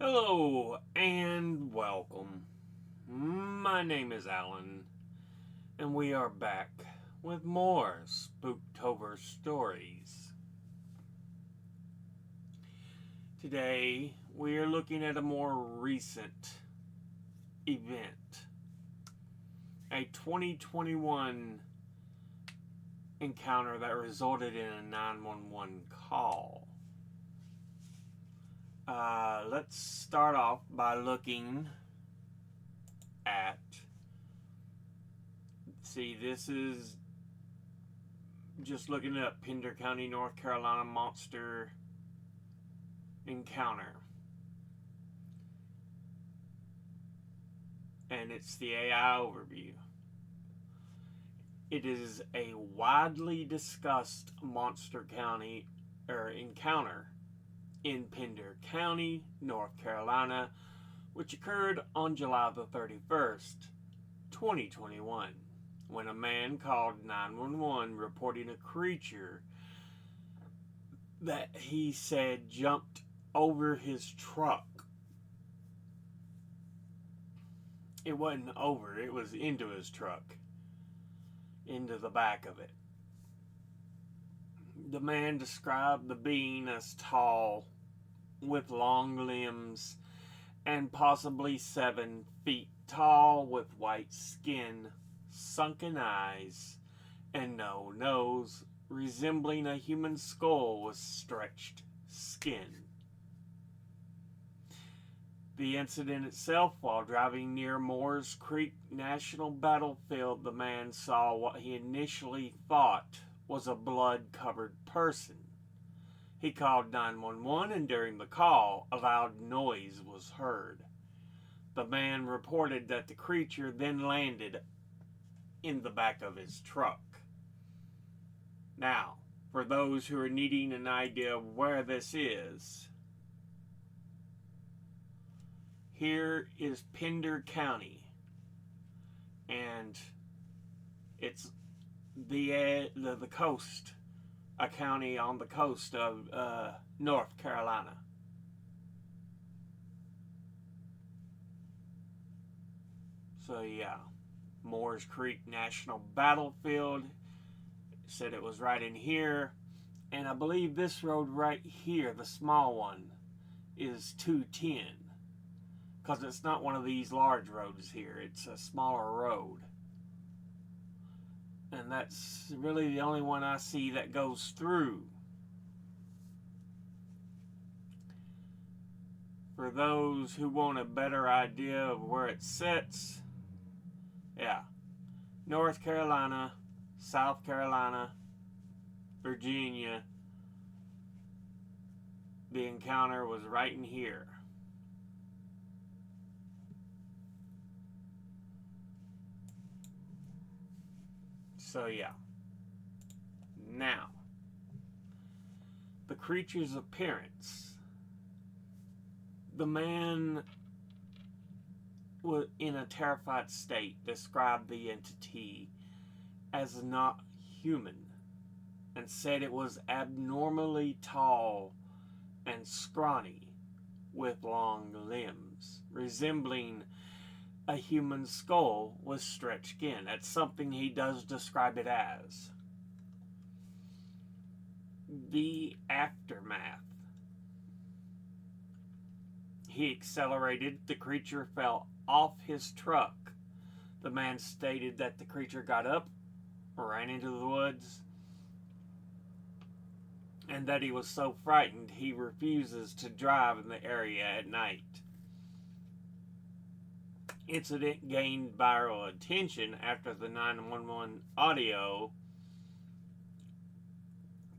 Hello and welcome. My name is Alan, and we are back with more Spooktober stories. Today, we are looking at a more recent event, a 2021 encounter that resulted in a 911 call. Let's start off by looking at. See, this is just looking up Pender County, North Carolina monster encounter. And it's the AI overview. It is a widely discussed monster county or encounter in Pender County, North Carolina, which occurred on July the 31st, 2021, when a man called 911 reporting a creature that he said jumped over his truck. It wasn't over, it was into his truck, into the back of it. The man described the being as tall, with long limbs, and possibly 7 feet tall, with white skin, sunken eyes, and no nose, resembling a human skull with stretched skin. The incident itself, while driving near Moores Creek National Battlefield, the man saw what he initially thought was a blood-covered person. He called 911, and during the call, a loud noise was heard. The man reported that the creature then landed in the back of his truck. Now, for those who are needing an idea of where this is, here is Pender County, and it's the coast, a county on the coast of North Carolina. So yeah, Moores Creek National Battlefield said it was right in here, and I believe this road right here, the small one, is 210. Because it's not one of these large roads here, it's a smaller road. And that's really the only one I see that goes through. For those who want a better idea of where it sits, yeah, North Carolina, South Carolina, Virginia, the encounter was right in here. So yeah. Now, the creature's appearance. The man was in a terrified state, described the entity as not human, and said it was abnormally tall and scrawny, with long limbs, resembling a human skull with stretched skin. That's something he does describe it as. The aftermath. He accelerated. The creature fell off his truck. The man stated that the creature got up, ran into the woods, and that he was so frightened he refuses to drive in the area at night. Incident gained viral attention after the 911 audio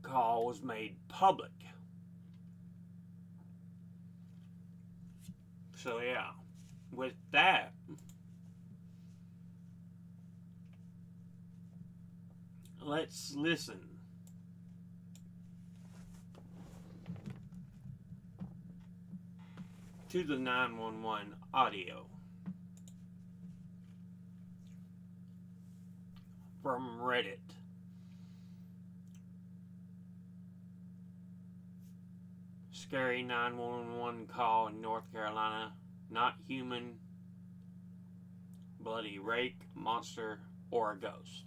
call was made public. So yeah, with that, let's listen to the 911 audio from Reddit. scary 911 call in North Carolina. Not human, bloody rake, monster, or a ghost.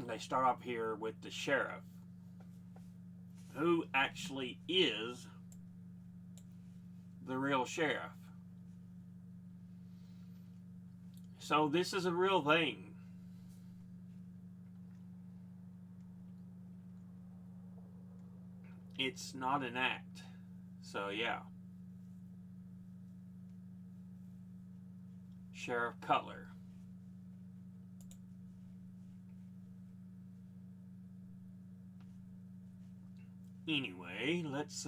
They start up here with the sheriff, who actually is the real sheriff. So this is a real thing. It's not an act. So yeah. Sheriff Cutler. Anyway, let's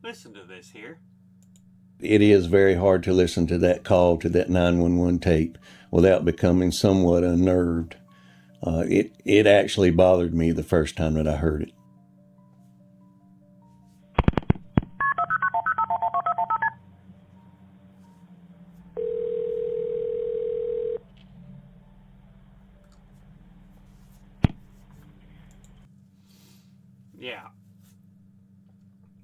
listen to this here. It is very hard to listen to that call, to that 911 tape, without becoming somewhat unnerved. It actually bothered me the first time that I heard it. Yeah.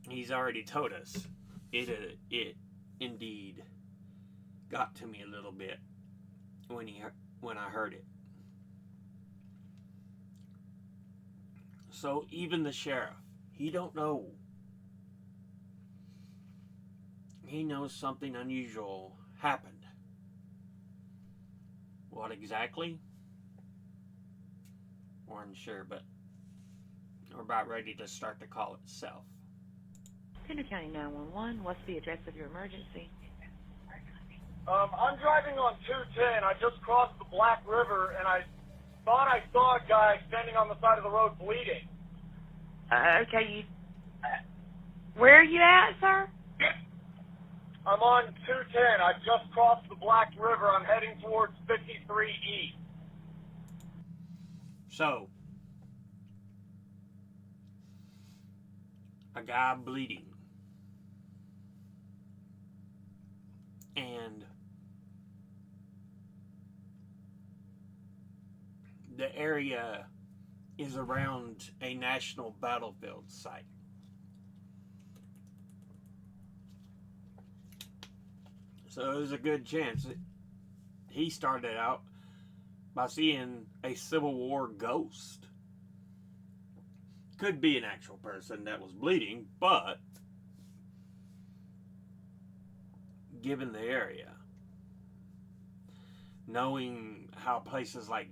He's already told us. It indeed got to me a little bit when I heard it. So even the sheriff, he don't know. He knows something unusual happened. What exactly? We're unsure, but we're about ready to start the call itself. Pender County 911, what's the address of your emergency? I'm driving on 210. I just crossed the Black River, and I thought I saw a guy standing on the side of the road bleeding. Okay, where are you at, sir? I'm on 210. I just crossed the Black River. I'm heading towards 53E. So, a guy bleeding. And the area is around a national battlefield site. So there's a good chance that he started out by seeing a Civil War ghost. Could be an actual person that was bleeding, but given the area, knowing how places like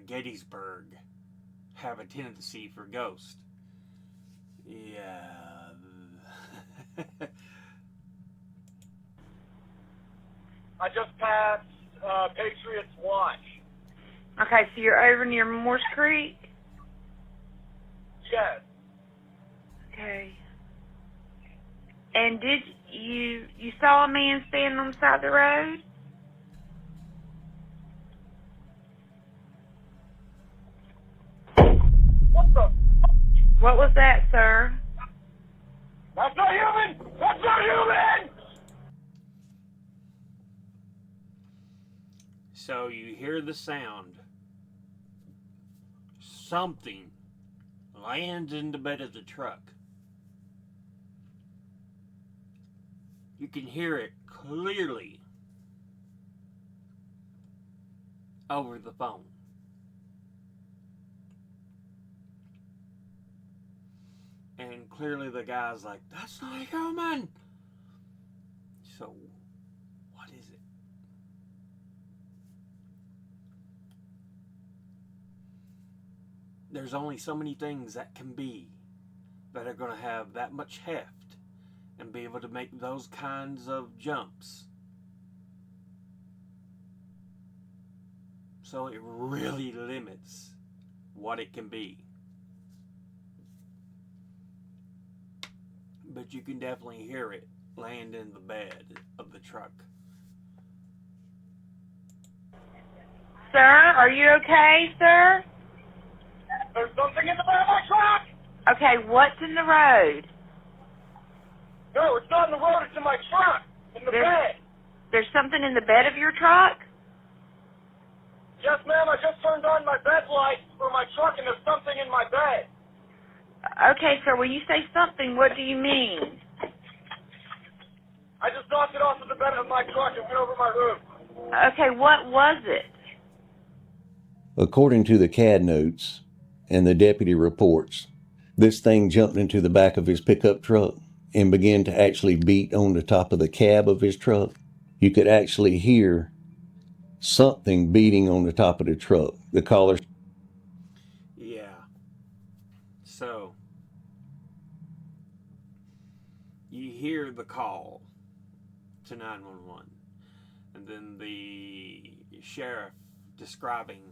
Gettysburg have a tendency for ghosts, yeah. I just passed Patriots Watch. Okay, so you're over near Morse Creek? Yes. Okay. And did you saw a man standing on the side of the road? What the? What was that, sir? That's not human! That's not human! So you hear the sound. Something lands in the bed of the truck. You can hear it clearly over the phone. And clearly the guy's like, that's not human! So, what is it? There's only so many things that can be that are going to have that much heft and be able to make those kinds of jumps. So it really limits what it can be. But you can definitely hear it land in the bed of the truck. Sir, are you okay, sir? There's something in the bed of my truck! Okay, what's in the road? No, it's not in the road, it's in my truck! In the bed! There's something in the bed of your truck? Yes, ma'am, I just turned on my bed lights for my truck and there's something in my bed. Okay, sir, when you say something, what do you mean? I just knocked it off of the bed of my truck and went over my roof. Okay, what was it? According to the CAD notes and the deputy reports, this thing jumped into the back of his pickup truck and began to actually beat on the top of the cab of his truck. You could actually hear something beating on the top of the truck. The caller. Yeah. So, you hear the call to 911, and then the sheriff describing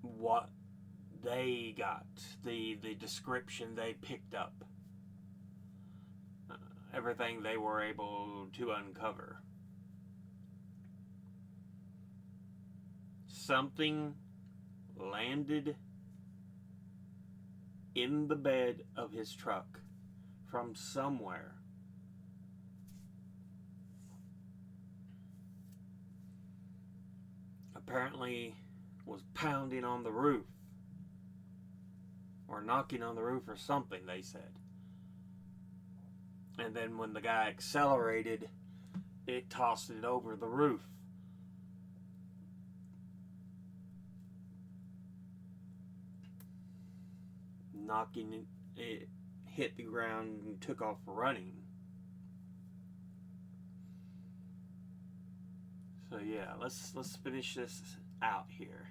what they got, the description they picked up, everything they were able to uncover. Something landed in the bed of his truck from somewhere. Apparently was pounding on the roof or knocking on the roof or something, they said. And then when the guy accelerated, it tossed it over the roof. Knocking it, it hit the ground and took off running. So yeah, let's finish this out here.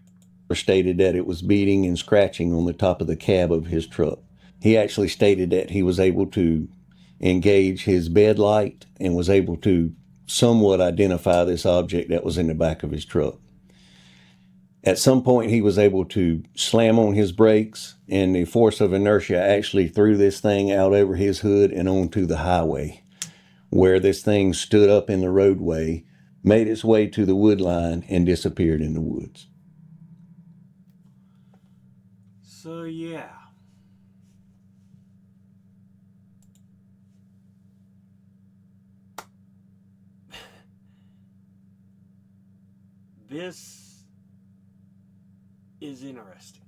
Stated that it was beating and scratching on the top of the cab of his truck. He actually stated that he was able to engage his bed light and was able to somewhat identify this object that was in the back of his truck. At some point, he was able to slam on his brakes, and the force of inertia actually threw this thing out over his hood and onto the highway, where this thing stood up in the roadway, made its way to the wood line, and disappeared in the woods. So yeah. This is interesting.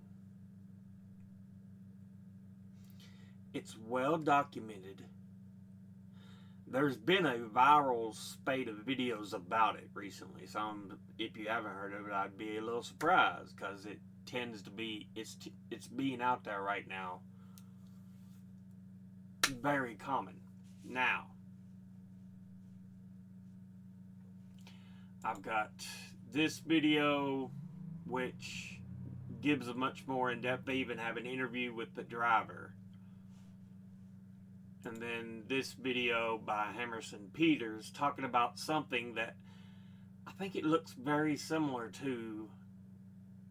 It's well documented. There's been a viral spate of videos about it recently. So if you haven't heard of it, I'd be a little surprised because it tends to be, it's being out there right now. Very common. Now, I've got this video which gives a much more in-depth. They even have an interview with the driver. And then this video by Emerson Peters talking about something that I think it looks very similar to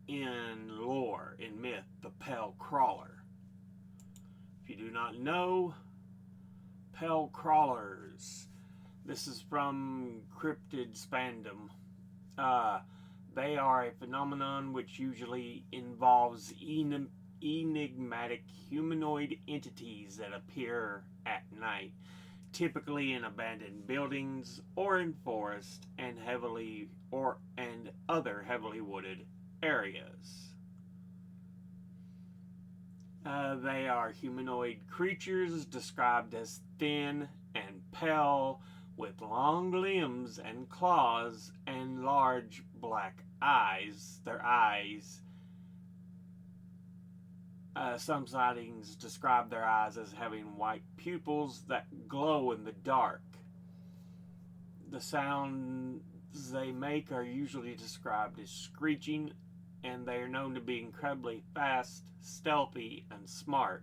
in lore, in myth, the Pale Crawler. If you do not know, Pale Crawlers, this is from Cryptid Spandom. They are a phenomenon which usually involves enigmatic humanoid entities that appear at night, typically in abandoned buildings or in forests and other heavily wooded areas. They are humanoid creatures described as thin and pale, with long limbs and claws and large black eyes. Their eyes, some sightings describe their eyes as having white pupils that glow in the dark. The sounds they make are usually described as screeching, and they are known to be incredibly fast, stealthy, and smart.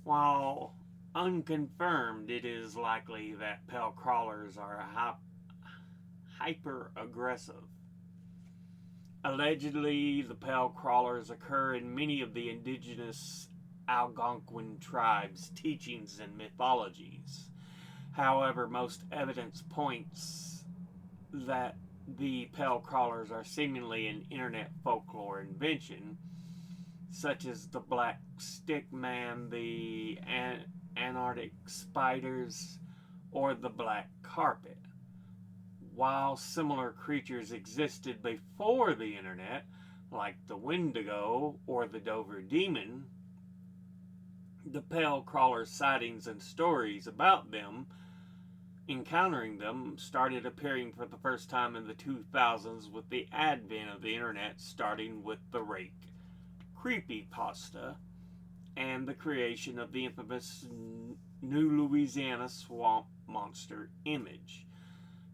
While unconfirmed, it is likely that pale crawlers are hyper-aggressive. Allegedly, the pale crawlers occur in many of the indigenous Algonquin tribes' teachings and mythologies. However, most evidence points that the pale crawlers are seemingly an internet folklore invention, such as the black stick man, the Antarctic spiders, or the black carpet. While similar creatures existed before the internet, Like the Wendigo or the Dover Demon, the pale crawler sightings and stories about them encountering them started appearing for the first time in the 2000s with the advent of the internet, starting with the rake creepypasta and the creation of the infamous New Louisiana Swamp Monster image.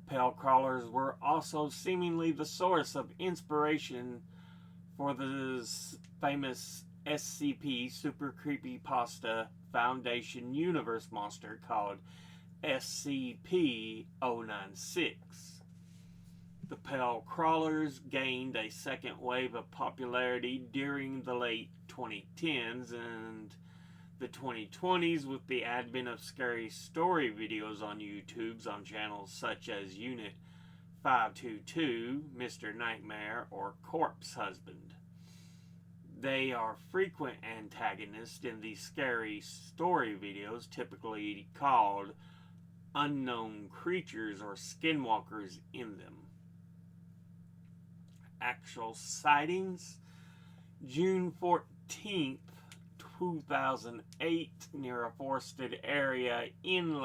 Pale crawlers were also seemingly the source of inspiration for the famous SCP Super Creepypasta Foundation Universe monster called SCP-096. The pale crawlers gained a second wave of popularity during the late 2010s and the 2020s with the advent of scary story videos on YouTube on channels such as Unit 522, Mr. Nightmare, or Corpse Husband. They are frequent antagonists in these scary story videos, typically called unknown creatures or skinwalkers in them. Actual sightings: June 14th, 2008, near a forested area in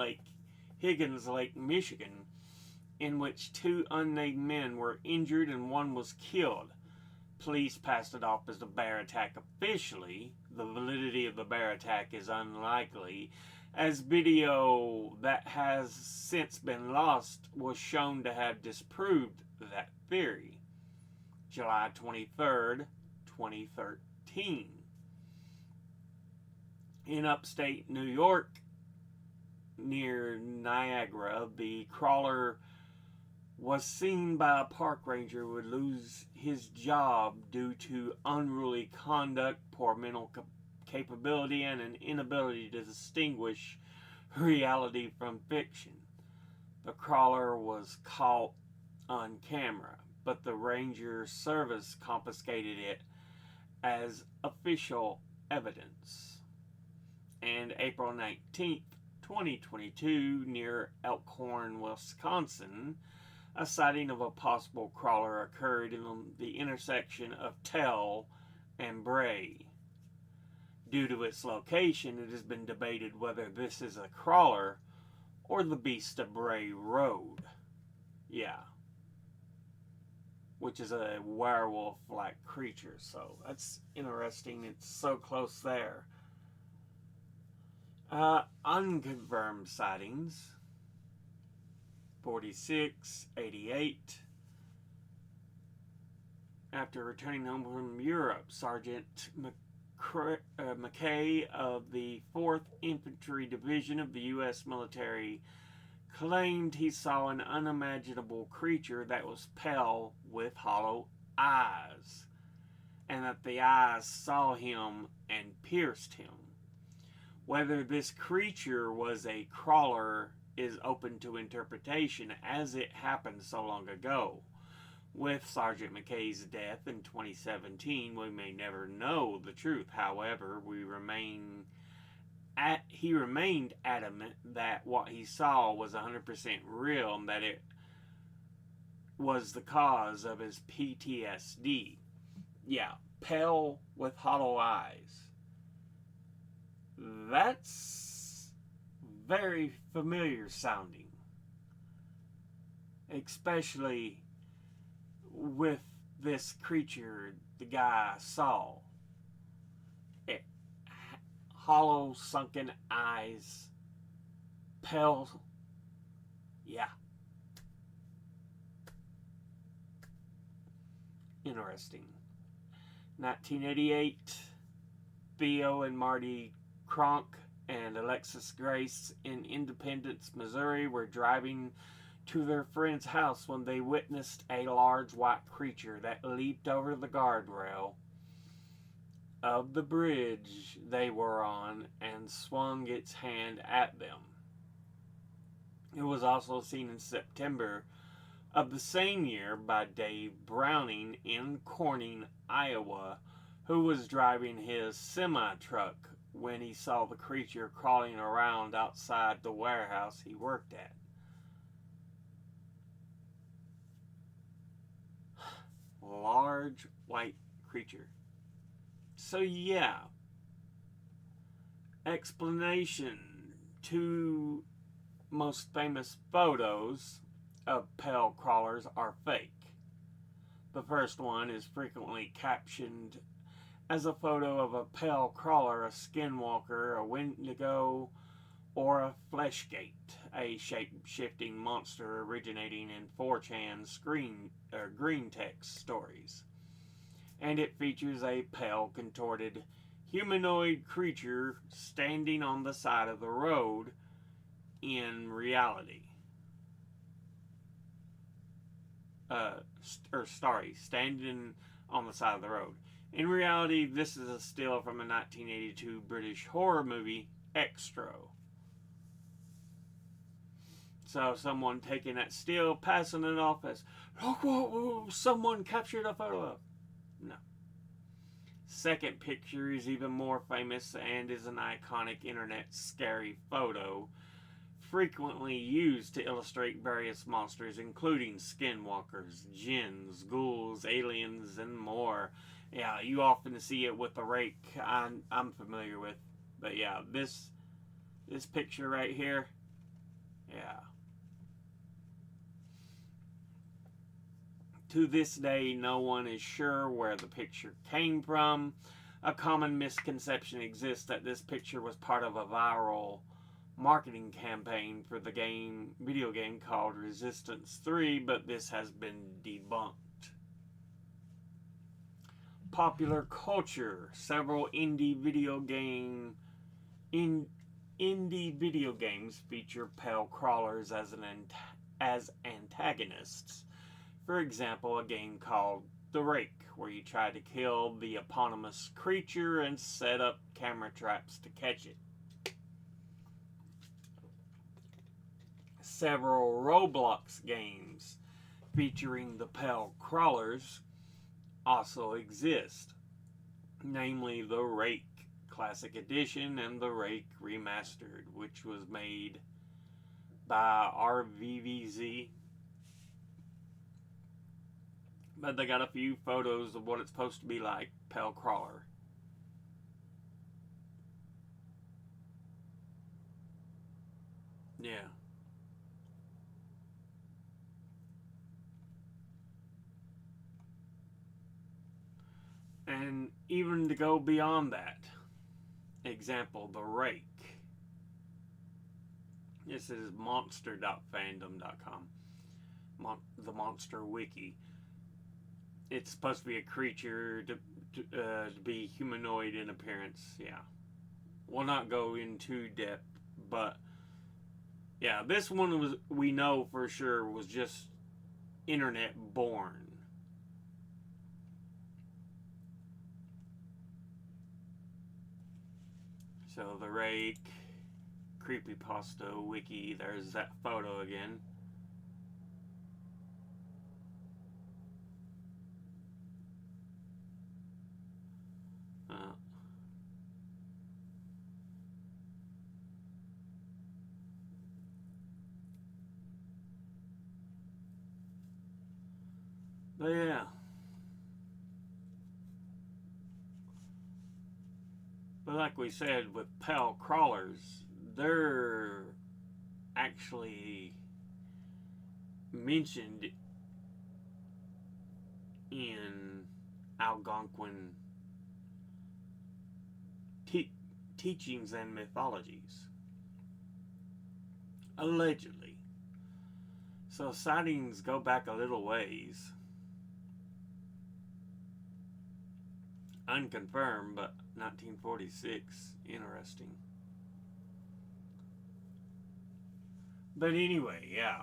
Higgins Lake, Michigan, in which 2 unnamed men were injured and 1 was killed. Police passed it off as a bear attack officially. The validity of the bear attack is unlikely, as video that has since been lost was shown to have disproved that theory. July 23rd, 2013. In upstate New York, near Niagara, the crawler was seen by a park ranger who would lose his job due to unruly conduct, poor mental capability, and an inability to distinguish reality from fiction. The crawler was caught on camera, but the ranger service confiscated it as official evidence. And April 19th, 2022, near Elkhorn, Wisconsin, a sighting of a possible crawler occurred in the intersection of Tell and Bray. Due to its location, it has been debated whether this is a crawler or the Beast of Bray Road. Yeah. Which is a werewolf-like creature, so that's interesting. It's so close there. Unconfirmed sightings: 46, 88. After returning home from Europe, Sergeant McKay of the 4th Infantry Division of the U.S. military claimed he saw an unimaginable creature that was pale with hollow eyes, and that the eyes saw him and pierced him. Whether this creature was a crawler is open to interpretation, as it happened so long ago. With Sergeant McKay's death in 2017, we may never know the truth. However, he remained adamant that what he saw was 100% real and that it was the cause of his PTSD. Yeah, pale with hollow eyes. That's very familiar sounding, especially with this creature the guy saw. Hollow, sunken eyes, pale. Yeah. Interesting. 1988, Theo and Marty Kronk and Alexis Grace in Independence, Missouri were driving to their friend's house when they witnessed a large white creature that leaped over the guardrail of the bridge they were on and swung its hand at them. It was also seen in September of the same year by Dave Browning in Corning, Iowa, who was driving his semi-truck when he saw the creature crawling around outside the warehouse he worked at. Large white creature. So yeah, explanation. Two most famous photos of pale crawlers are fake. The first one is frequently captioned as a photo of a pale crawler, a skinwalker, a wendigo, or a fleshgate, a shape-shifting monster originating in 4chan's green text stories. And it features a pale, contorted, humanoid creature standing on the side of the road in reality. Standing on the side of the road. In reality, this is a still from a 1982 British horror movie, Extro. So someone taking that still, passing it off as, look what someone captured a photo of. No. Second picture is even more famous and is an iconic internet scary photo, frequently used to illustrate various monsters, including skinwalkers, jinns, ghouls, aliens, and more. Yeah, you often see it with the rake. I'm familiar with, but yeah, this picture right here, yeah. To this day, no one is sure where the picture came from. A common misconception exists that this picture was part of a viral marketing campaign for the video game called Resistance 3, but this has been debunked. Popular culture. Several indie video games feature pale crawlers as antagonists. For example, a game called The Rake, where you try to kill the eponymous creature and set up camera traps to catch it. Several Roblox games featuring the pale crawlers also exist, namely The Rake Classic Edition and The Rake Remastered, which was made by RVVZ. But they got a few photos of what it's supposed to be like, pale crawler. Yeah. And even to go beyond that, example, The Rake. This is monster.fandom.com, the Monster Wiki. It's supposed to be a creature to be humanoid in appearance. Yeah, we'll not go into depth, but yeah, this one we know for sure was just internet born. So the Rake Creepypasta Wiki. There's that photo again. But yeah. But like we said, with pale crawlers, they're actually mentioned in Algonquin teachings and mythologies. Allegedly. So sightings go back a little ways. Unconfirmed, but 1946. Interesting. But anyway, yeah.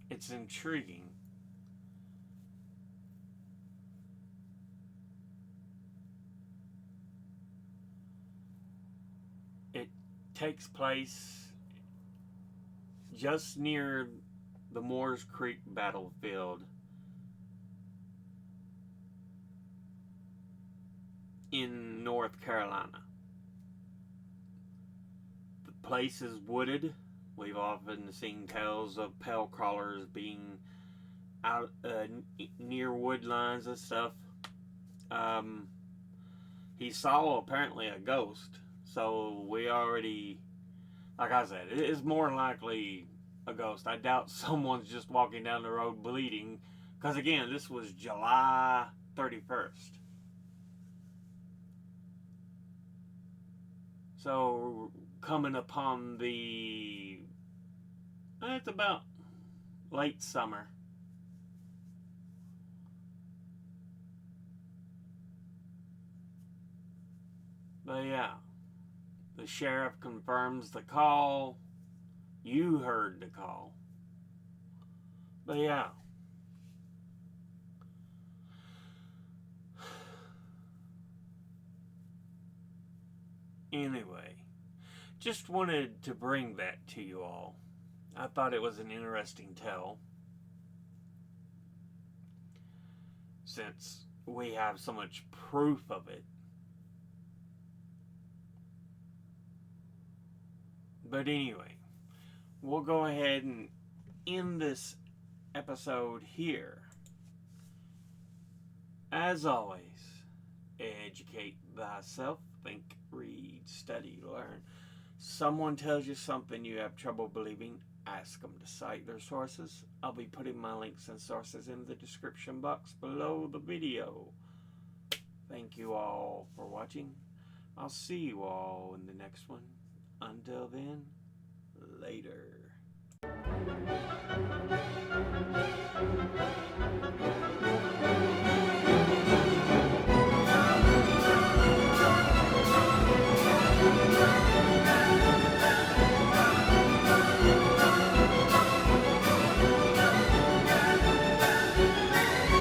It's intriguing. It takes place just near the Moores Creek battlefield in North Carolina. place is wooded. We've often seen tales of pale crawlers being out near wood lines and stuff. He saw apparently a ghost, so we already, like I said, it is more likely a ghost. I doubt someone's just walking down the road bleeding, because again, this was July 31st. So coming upon it's about late summer. But yeah, the sheriff confirms the call. You heard the call. But yeah. Anyway, just wanted to bring that to you all. I thought it was an interesting tale, since we have so much proof of it. But anyway, we'll go ahead and end this episode here. As always, educate thyself, think, read, study, learn. Someone tells you something you have trouble believing, ask them to cite their sources. I'll be putting my links and sources in the description box below the video. Thank you all for watching. I'll see you all in the next one. Until then, later.